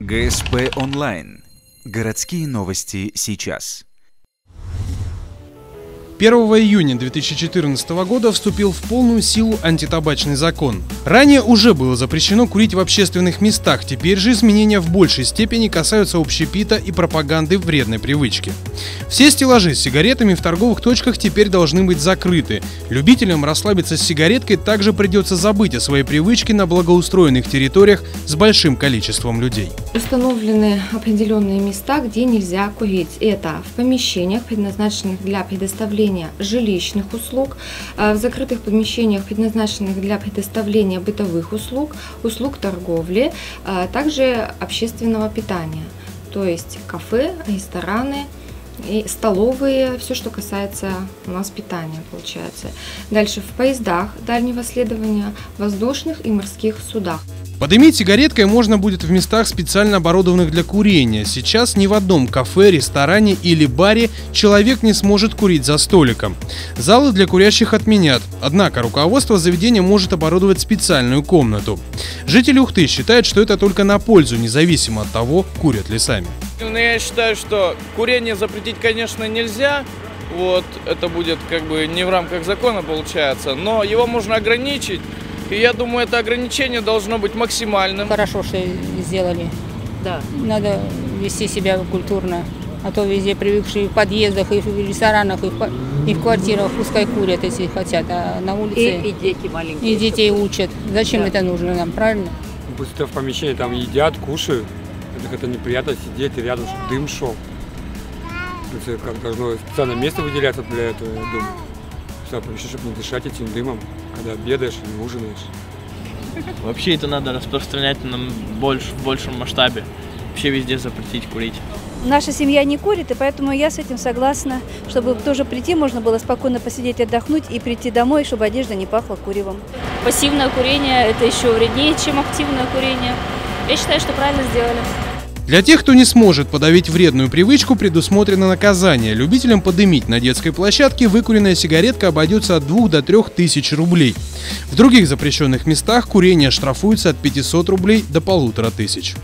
ГСП онлайн. Городские новости сейчас. 1 июня 2014 года вступил в полную силу антитабачный закон. Ранее уже было запрещено курить в общественных местах, теперь же изменения в большей степени касаются общепита и пропаганды вредной привычки. Все стеллажи с сигаретами в торговых точках теперь должны быть закрыты. Любителям расслабиться с сигареткой также придется забыть о своей привычке на благоустроенных территориях с большим количеством людей. Установлены определенные места, где нельзя курить. Это в помещениях, предназначенных для предоставления жилищных услуг, в закрытых помещениях, предназначенных для предоставления бытовых услуг, услуг торговли, также общественного питания, то есть кафе, рестораны и столовые, все, что касается у нас питания, получается. Дальше в поездах дальнего следования, воздушных и морских судах. Подымить сигареткой можно будет в местах, специально оборудованных для курения. Сейчас ни в одном кафе, ресторане или баре человек не сможет курить за столиком. Залы для курящих отменят. Однако руководство заведения может оборудовать специальную комнату. Жители Ухты считают, что это только на пользу, независимо от того, курят ли сами. Я считаю, что курение запретить, конечно, нельзя. Это будет не в рамках закона получается, но его можно ограничить. И я думаю, это ограничение должно быть максимальным. Хорошо, что сделали. Да. Надо вести себя культурно. А то везде привыкшие в подъездах, и в ресторанах, и в квартирах пускай курят, если хотят. А на улице и дети маленькие. И детей учат. Зачем это нужно нам, правильно? Пусть это в помещении там едят, кушают. Это неприятно сидеть рядом, чтобы дым шел. Это как должно специальное место выделяться для этого, я думаю. Чтобы не дышать этим дымом, когда обедаешь или ужинаешь. Вообще это надо распространять в большем масштабе. Вообще везде запретить курить. Наша семья не курит, и поэтому я с этим согласна, чтобы тоже прийти, можно было спокойно посидеть, отдохнуть и прийти домой, чтобы одежда не пахла куревом. Пассивное курение – это еще вреднее, чем активное курение. Я считаю, что правильно сделали. Для тех, кто не сможет подавить вредную привычку, предусмотрено наказание. Любителям подымить на детской площадке выкуренная сигаретка обойдется от 2 до 3 тысяч рублей. В других запрещенных местах курение штрафуется от 500 рублей до 1500.